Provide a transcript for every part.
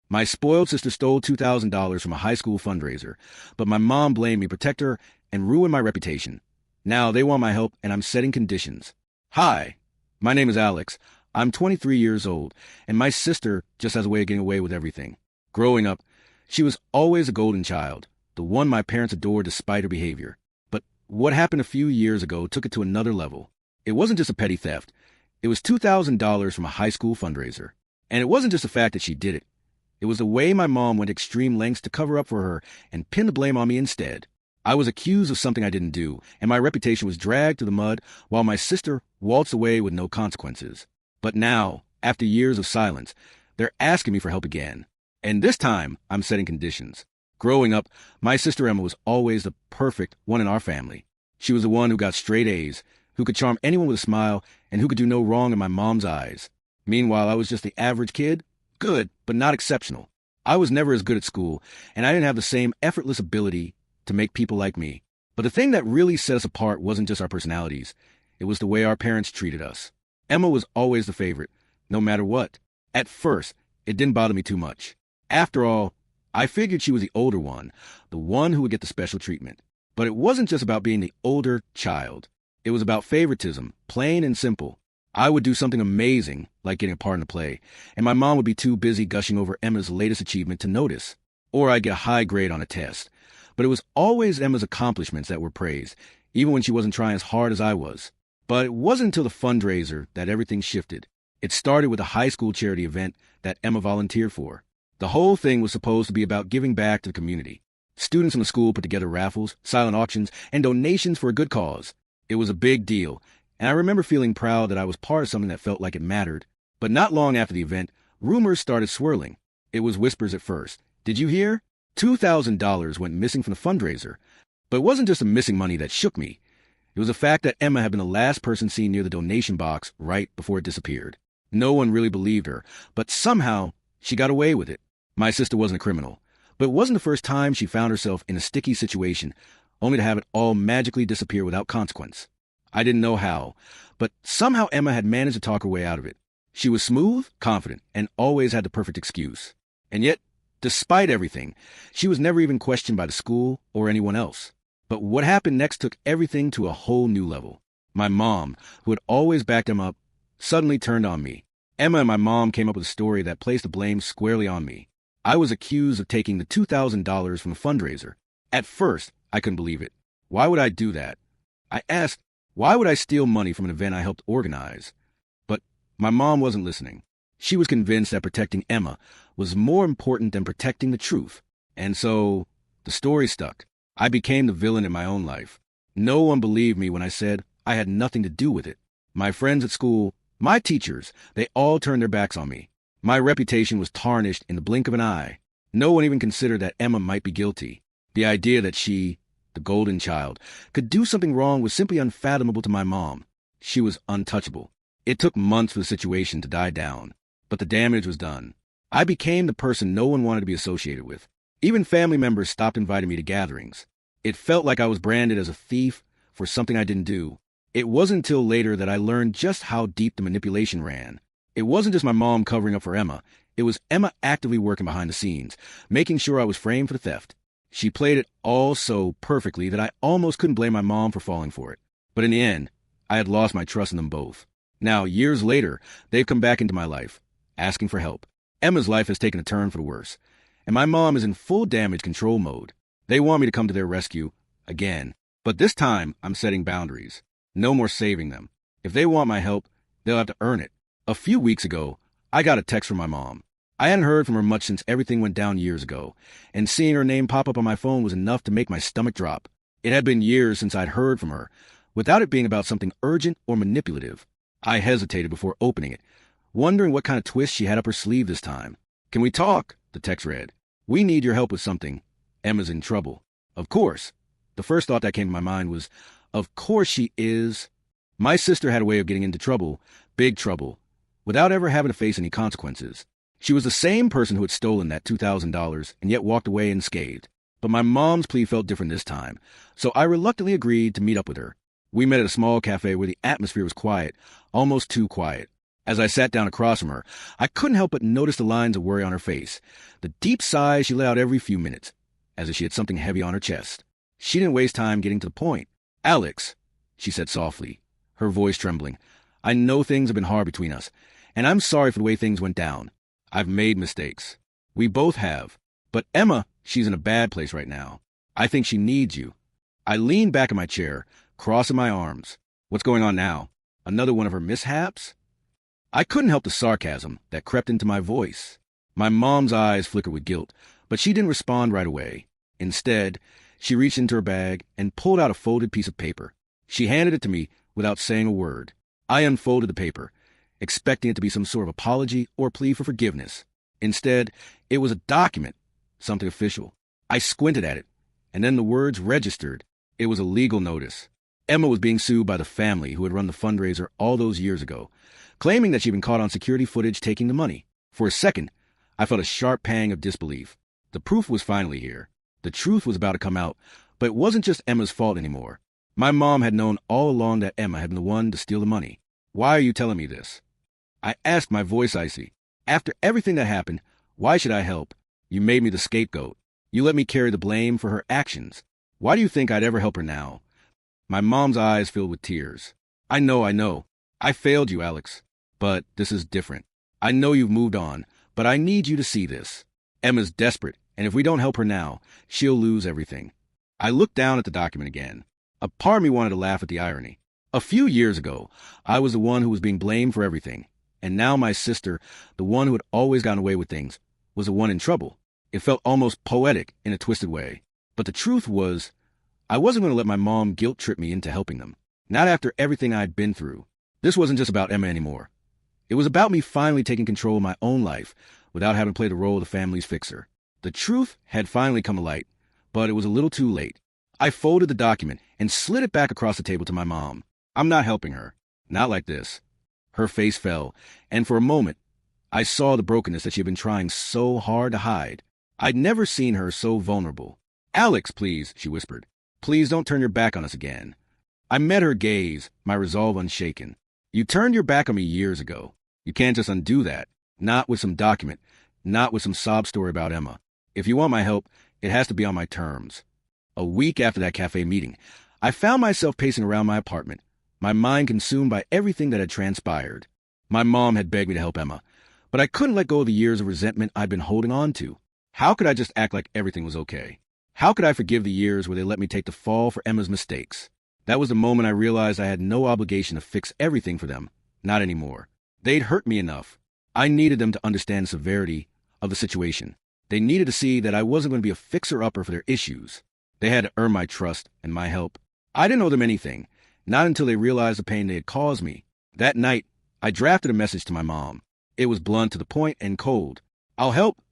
My spoiled sister stole $2,000 from a high school fundraiser, but my mom blamed me, protect her, and ruin my reputation. Now they want my help, and I'm setting conditions. Hi, my name is Alex. I'm 23 years old, and my sister just has a way of getting away with everything. Growing up, she was always a golden child, the one my parents adored despite her behavior. But what happened a few years ago took it to another level. It wasn't just a petty theft. It was $2,000 from a high school fundraiser. And it wasn't just the fact that she did it. It was the way my mom went extreme lengths to cover up for her and pin the blame on me instead. I was accused of something I didn't do, and my reputation was dragged through the mud while my sister waltzed away with no consequences. But now, after years of silence, they're asking me for help again. And this time, I'm setting conditions. Growing up, my sister Emma was always the perfect one in our family. She was the one who got straight A's, who could charm anyone with a smile, and who could do no wrong in my mom's eyes. Meanwhile, I was just the average kid. Good, but not exceptional. I was never as good at school, and I didn't have the same effortless ability to make people like me. But the thing that really set us apart wasn't just our personalities. It was the way our parents treated us. Emma was always the favorite, no matter what. At first, it didn't bother me too much. After all, I figured she was the older one, the one who would get the special treatment. But it wasn't just about being the older child. It was about favoritism, plain and simple. I would do something amazing, like getting a part in a play, and my mom would be too busy gushing over Emma's latest achievement to notice. Or I'd get a high grade on a test. But it was always Emma's accomplishments that were praised, even when she wasn't trying as hard as I was. But it wasn't until the fundraiser that everything shifted. It started with a high school charity event that Emma volunteered for. The whole thing was supposed to be about giving back to the community. Students in the school put together raffles, silent auctions, and donations for a good cause. It was a big deal, and I remember feeling proud that I was part of something that felt like it mattered. But not long after the event, rumors started swirling. It was whispers at first. Did you hear? $2,000 went missing from the fundraiser. But it wasn't just the missing money that shook me. It was the fact that Emma had been the last person seen near the donation box right before it disappeared. No one really believed her, but somehow she got away with it. My sister wasn't a criminal, but it wasn't the first time she found herself in a sticky situation, only to have it all magically disappear without consequence. I didn't know how, but somehow Emma had managed to talk her way out of it. She was smooth, confident, and always had the perfect excuse. And yet, despite everything, she was never even questioned by the school or anyone else. But what happened next took everything to a whole new level. My mom, who had always backed Emma up, suddenly turned on me. Emma and my mom came up with a story that placed the blame squarely on me. I was accused of taking the $2,000 from the fundraiser. At first, I couldn't believe it. Why would I do that? I asked, why would I steal money from an event I helped organize? But my mom wasn't listening. She was convinced that protecting Emma was more important than protecting the truth. And so, the story stuck. I became the villain in my own life. No one believed me when I said I had nothing to do with it. My friends at school, my teachers, they all turned their backs on me. My reputation was tarnished in the blink of an eye. No one even considered that Emma might be guilty. The idea that she, the golden child, could do something wrong was simply unfathomable to my mom. She was untouchable. It took months for the situation to die down, but the damage was done. I became the person no one wanted to be associated with. Even family members stopped inviting me to gatherings. It felt like I was branded as a thief for something I didn't do. It wasn't until later that I learned just how deep the manipulation ran. It wasn't just my mom covering up for Emma. It was Emma actively working behind the scenes, making sure I was framed for the theft. She played it all so perfectly that I almost couldn't blame my mom for falling for it. But in the end, I had lost my trust in them both. Now, years later, they've come back into my life, asking for help. Emma's life has taken a turn for the worse, and my mom is in full damage control mode. They want me to come to their rescue, again. But this time, I'm setting boundaries. No more saving them. If they want my help, they'll have to earn it. A few weeks ago, I got a text from my mom. I hadn't heard from her much since everything went down years ago, and seeing her name pop up on my phone was enough to make my stomach drop. It had been years since I'd heard from her, without it being about something urgent or manipulative. I hesitated before opening it, wondering what kind of twist she had up her sleeve this time. "Can we talk?" the text read. "We need your help with something. Emma's in trouble." Of course. The first thought that came to my mind was, of course she is. My sister had a way of getting into trouble, big trouble, without ever having to face any consequences. She was the same person who had stolen that $2,000 and yet walked away unscathed. But my mom's plea felt different this time, so I reluctantly agreed to meet up with her. We met at a small cafe where the atmosphere was quiet, almost too quiet. As I sat down across from her, I couldn't help but notice the lines of worry on her face, the deep sighs she let out every few minutes, as if she had something heavy on her chest. She didn't waste time getting to the point. "Alex," she said softly, her voice trembling, "I know things have been hard between us, and I'm sorry for the way things went down. I've made mistakes. We both have. But Emma, she's in a bad place right now. I think she needs you." I leaned back in my chair, crossing my arms. What's going on now? Another one of her mishaps? I couldn't help the sarcasm that crept into my voice. My mom's eyes flickered with guilt, but she didn't respond right away. Instead, she reached into her bag and pulled out a folded piece of paper. She handed it to me without saying a word. I unfolded the paper, expecting it to be some sort of apology or plea for forgiveness. Instead, it was a document, something official. I squinted at it, and then the words registered. It was a legal notice. Emma was being sued by the family who had run the fundraiser all those years ago, claiming that she'd been caught on security footage taking the money. For a second, I felt a sharp pang of disbelief. The proof was finally here. The truth was about to come out, but it wasn't just Emma's fault anymore. My mom had known all along that Emma had been the one to steal the money. "Why are you telling me this?" I asked, my voice icy. "After everything that happened, why should I help? You made me the scapegoat. You let me carry the blame for her actions. Why do you think I'd ever help her now?" My mom's eyes filled with tears. I know. I failed you, Alex. But this is different. I know you've moved on, but I need you to see this. Emma's desperate, and if we don't help her now, she'll lose everything." I looked down at the document again. A part of me wanted to laugh at the irony. A few years ago, I was the one who was being blamed for everything, and now my sister, the one who had always gotten away with things, was the one in trouble. It felt almost poetic in a twisted way. But the truth was, I wasn't going to let my mom guilt-trip me into helping them. Not after everything I'd been through. This wasn't just about Emma anymore. It was about me finally taking control of my own life without having to play the role of the family's fixer. The truth had finally come to light, but it was a little too late. I folded the document and slid it back across the table to my mom. "I'm not helping her. Not like this." Her face fell, and for a moment, I saw the brokenness that she had been trying so hard to hide. I'd never seen her so vulnerable. "Alex, please," she whispered. "Please don't turn your back on us again." I met her gaze, my resolve unshaken. "You turned your back on me years ago. You can't just undo that. Not with some document. Not with some sob story about Emma. If you want my help, it has to be on my terms." A week after that cafe meeting, I found myself pacing around my apartment, my mind consumed by everything that had transpired. My mom had begged me to help Emma, but I couldn't let go of the years of resentment I'd been holding on to. How could I just act like everything was okay? How could I forgive the years where they let me take the fall for Emma's mistakes? That was the moment I realized I had no obligation to fix everything for them. Not anymore. They'd hurt me enough. I needed them to understand the severity of the situation. They needed to see that I wasn't going to be a fixer-upper for their issues. They had to earn my trust and my help. I didn't owe them anything, not until they realized the pain they had caused me. That night, I drafted a message to my mom. It was blunt, to the point, and cold. "I'll help,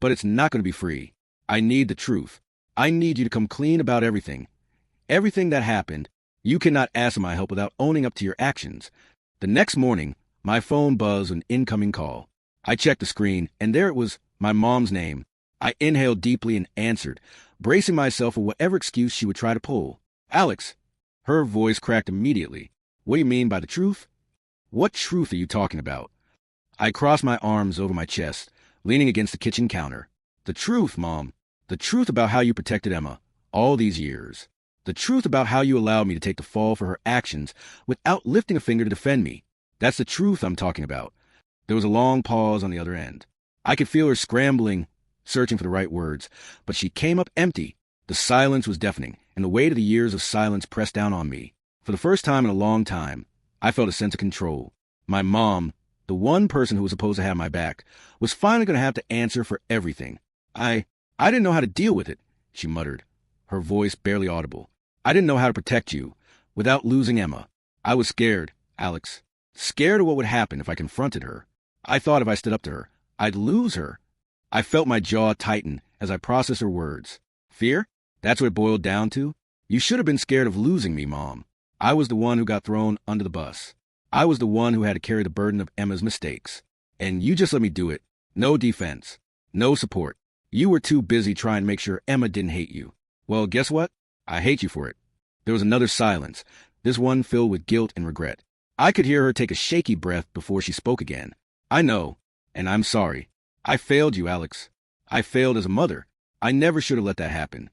but it's not going to be free. I need the truth. I need you to come clean about everything. Everything that happened. You cannot ask for my help without owning up to your actions." The next morning, my phone buzzed with an incoming call. I checked the screen, and there it was, my mom's name. I inhaled deeply and answered, bracing myself for whatever excuse she would try to pull. "Alex." Her voice cracked immediately. "What do you mean by the truth?" "What truth are you talking about?" I crossed my arms over my chest, leaning against the kitchen counter. "The truth, Mom. The truth about how you protected Emma all these years. The truth about how you allowed me to take the fall for her actions without lifting a finger to defend me. That's the truth I'm talking about." There was a long pause on the other end. I could feel her scrambling, searching for the right words, but she came up empty. The silence was deafening, and the weight of the years of silence pressed down on me. For the first time in a long time, I felt a sense of control. My mom, the one person who was supposed to have my back, was finally going to have to answer for everything. I didn't know how to deal with it," she muttered, her voice barely audible. "I didn't know how to protect you without losing Emma. I was scared, Alex. Scared of what would happen if I confronted her. I thought if I stood up to her, I'd lose her." I felt my jaw tighten as I processed her words. Fear? That's what it boiled down to? You should have been scared of losing me, Mom. I was the one who got thrown under the bus. I was the one who had to carry the burden of Emma's mistakes. And you just let me do it. No defense. No support. You were too busy trying to make sure Emma didn't hate you. Well, guess what? I hate you for it. There was another silence, this one filled with guilt and regret. I could hear her take a shaky breath before she spoke again. I know, and I'm sorry. I failed you, Alex. I failed as a mother. I never should have let that happen.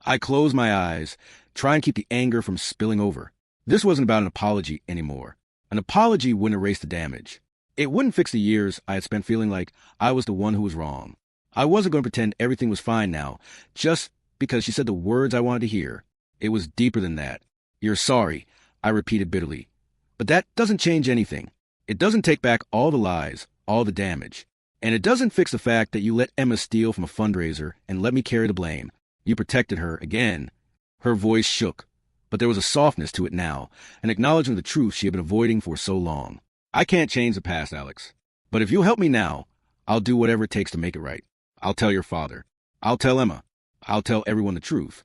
I closed my eyes, trying to keep the anger from spilling over. This wasn't about an apology anymore. An apology wouldn't erase the damage. It wouldn't fix the years I had spent feeling like I was the one who was wrong. I wasn't going to pretend everything was fine now, just because she said the words I wanted to hear. It was deeper than that. You're sorry, I repeated bitterly. But that doesn't change anything. It doesn't take back all the lies, all the damage. And it doesn't fix the fact that you let Emma steal from a fundraiser and let me carry the blame. You protected her again. Her voice shook, but there was a softness to it now, an acknowledgement of the truth she had been avoiding for so long. I can't change the past, Alex. But if you'll help me now, I'll do whatever it takes to make it right. I'll tell your father. I'll tell Emma. I'll tell everyone the truth.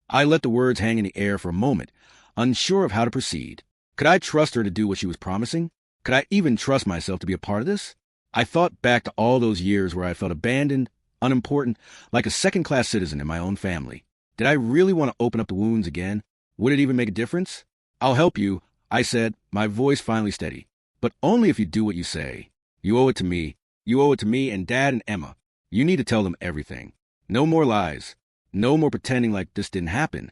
I let the words hang in the air for a moment, unsure of how to proceed. Could I trust her to do what she was promising? Could I even trust myself to be a part of this? I thought back to all those years where I felt abandoned, unimportant, like a second-class citizen in my own family. Did I really want to open up the wounds again? Would it even make a difference? I'll help you, I said, my voice finally steady. But only if you do what you say. You owe it to me. You owe it to me and Dad and Emma. You need to tell them everything. No more lies. No more pretending like this didn't happen.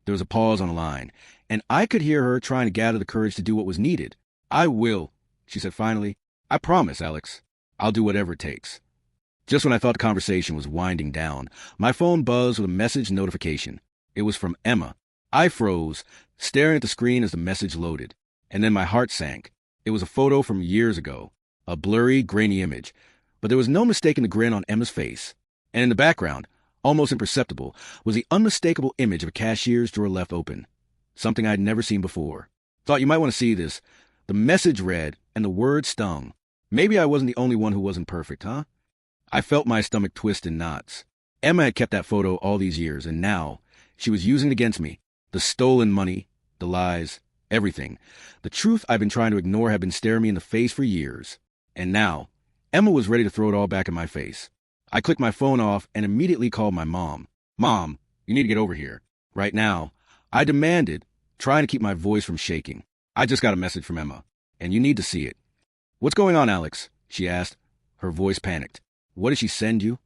There was a pause on the line, and I could hear her trying to gather the courage to do what was needed. I will, she said finally. I promise, Alex. I'll do whatever it takes. Just when I thought the conversation was winding down, my phone buzzed with a message notification. It was from Emma. I froze, staring at the screen as the message loaded, and then my heart sank. It was a photo from years ago, a blurry, grainy image, but there was no mistaking the grin on Emma's face. And in the background, almost imperceptible, was the unmistakable image of a cashier's drawer left open, something I had never seen before. Thought you might want to see this. The message read, and the words stung. Maybe I wasn't the only one who wasn't perfect, huh? I felt my stomach twist in knots. Emma had kept that photo all these years, and now she was using it against me. The stolen money, the lies, everything. The truth I've been trying to ignore had been staring me in the face for years. And now, Emma was ready to throw it all back in my face. I clicked my phone off and immediately called my mom. Mom, you need to get over here. Right now, I demanded, trying to keep my voice from shaking. I just got a message from Emma, and you need to see it. What's going on, Alex? She asked. Her voice panicked. What did she send you?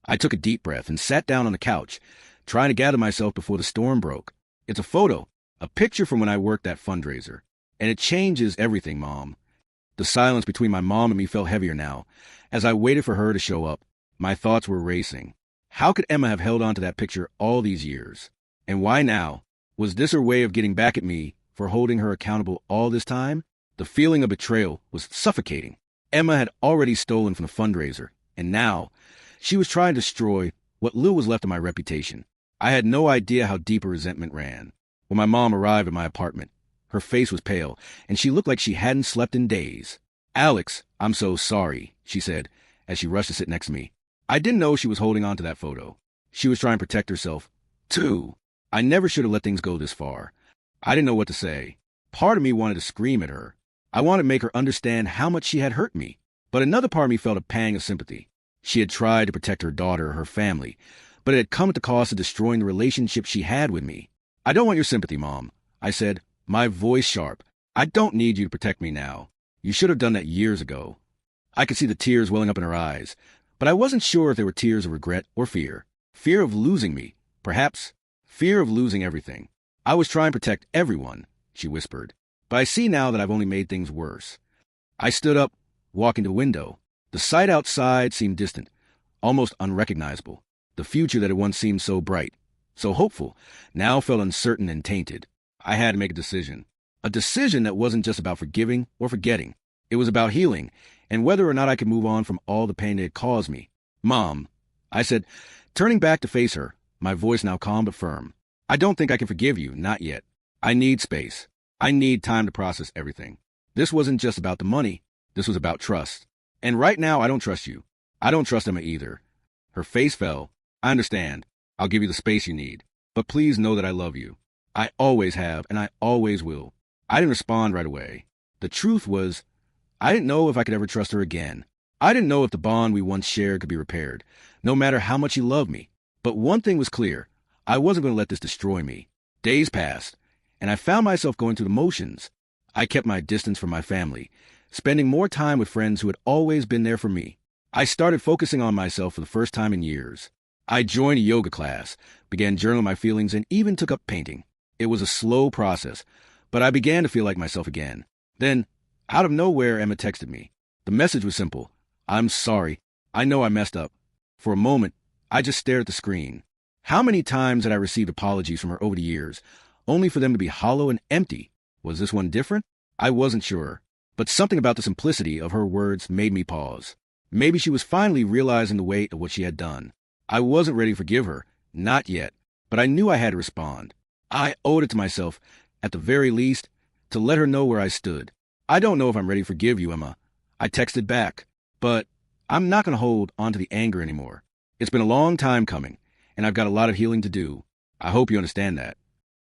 I took a deep breath and sat down on the couch, trying to gather myself before the storm broke. It's a photo, a picture from when I worked that fundraiser. And it changes everything, Mom. The silence between my mom and me felt heavier now. As I waited for her to show up, my thoughts were racing. How could Emma have held on to that picture all these years? And why now? Was this her way of getting back at me for holding her accountable all this time? The feeling of betrayal was suffocating. Emma had already stolen from the fundraiser, and now she was trying to destroy what little was left of my reputation. I had no idea how deep her resentment ran. When my mom arrived at my apartment, her face was pale, and she looked like she hadn't slept in days. Alex, I'm so sorry, she said, as she rushed to sit next to me. I didn't know she was holding on to that photo. She was trying to protect herself, too. I never should have let things go this far. I didn't know what to say. Part of me wanted to scream at her. I wanted to make her understand how much she had hurt me. But another part of me felt a pang of sympathy. She had tried to protect her daughter, her family, but it had come at the cost of destroying the relationship she had with me. I don't want your sympathy, Mom, I said, my voice sharp. I don't need you to protect me now. You should have done that years ago. I could see the tears welling up in her eyes, but I wasn't sure if they were tears of regret or fear. Fear of losing me, perhaps. Fear of losing everything. I was trying to protect everyone, she whispered, but I see now that I've only made things worse. I stood up, walking to the window. The sight outside seemed distant, almost unrecognizable. The future that had once seemed so bright, so hopeful, now felt uncertain and tainted. I had to make a decision. A decision that wasn't just about forgiving or forgetting. It was about healing, and whether or not I could move on from all the pain it had caused me. Mom, I said, turning back to face her, my voice now calm but firm. I don't think I can forgive you, not yet. I need space. I need time to process everything. This wasn't just about the money. This was about trust. And right now, I don't trust you. I don't trust Emma either. Her face fell. I understand. I'll give you the space you need. But please know that I love you. I always have, and I always will. I didn't respond right away. The truth was, I didn't know if I could ever trust her again. I didn't know if the bond we once shared could be repaired, no matter how much she loved me. But one thing was clear. I wasn't going to let this destroy me. Days passed, and I found myself going through the motions. I kept my distance from my family, spending more time with friends who had always been there for me. I started focusing on myself for the first time in years. I joined a yoga class, began journaling my feelings, and even took up painting. It was a slow process, but I began to feel like myself again. Then, out of nowhere, Emma texted me. The message was simple. "I'm sorry. I know I messed up." For a moment, I just stared at the screen. How many times had I received apologies from her over the years, only for them to be hollow and empty? Was this one different? I wasn't sure. But something about the simplicity of her words made me pause. Maybe she was finally realizing the weight of what she had done. I wasn't ready to forgive her, not yet, but I knew I had to respond. I owed it to myself, at the very least, to let her know where I stood. "I don't know if I'm ready to forgive you, Emma," I texted back, "but I'm not going to hold on to the anger anymore. It's been a long time coming, and I've got a lot of healing to do. I hope you understand that."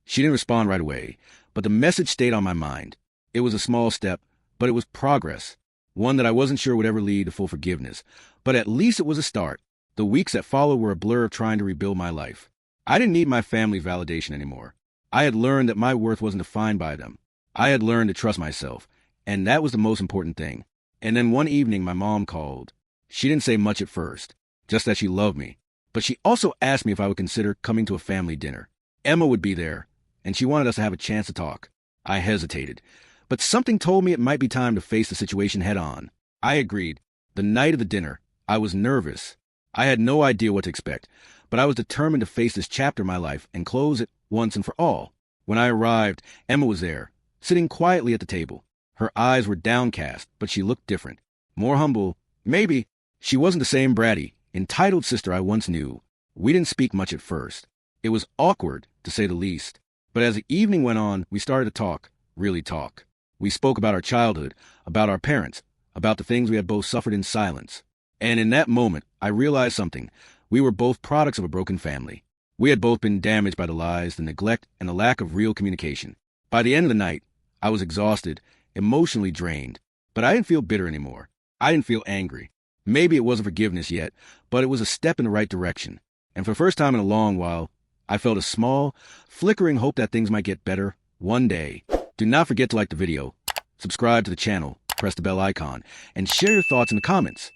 She didn't respond right away, but the message stayed on my mind. It was a small step, but it was progress. One that I wasn't sure would ever lead to full forgiveness, but at least it was a start. The weeks that followed were a blur of trying to rebuild my life. I didn't need my family's validation anymore. I had learned that my worth wasn't defined by them. I had learned to trust myself, and that was the most important thing. And then one evening, my mom called. She didn't say much at first, just that she loved me. But she also asked me if I would consider coming to a family dinner. Emma would be there, and she wanted us to have a chance to talk. I hesitated, but something told me it might be time to face the situation head on. I agreed. The night of the dinner, I was nervous. I had no idea what to expect, but I was determined to face this chapter in my life and close it once and for all. When I arrived, Emma was there, sitting quietly at the table. Her eyes were downcast, but she looked different. More humble, maybe. She wasn't the same bratty, entitled sister I once knew. We didn't speak much at first. It was awkward, to say the least. But as the evening went on, we started to talk, really talk. We spoke about our childhood, about our parents, about the things we had both suffered in silence. And in that moment, I realized something. We were both products of a broken family. We had both been damaged by the lies, the neglect, and the lack of real communication. By the end of the night, I was exhausted, emotionally drained. But I didn't feel bitter anymore. I didn't feel angry. Maybe it wasn't forgiveness yet, but it was a step in the right direction. And for the first time in a long while, I felt a small, flickering hope that things might get better one day. Do not forget to like the video, subscribe to the channel, press the bell icon, and share your thoughts in the comments.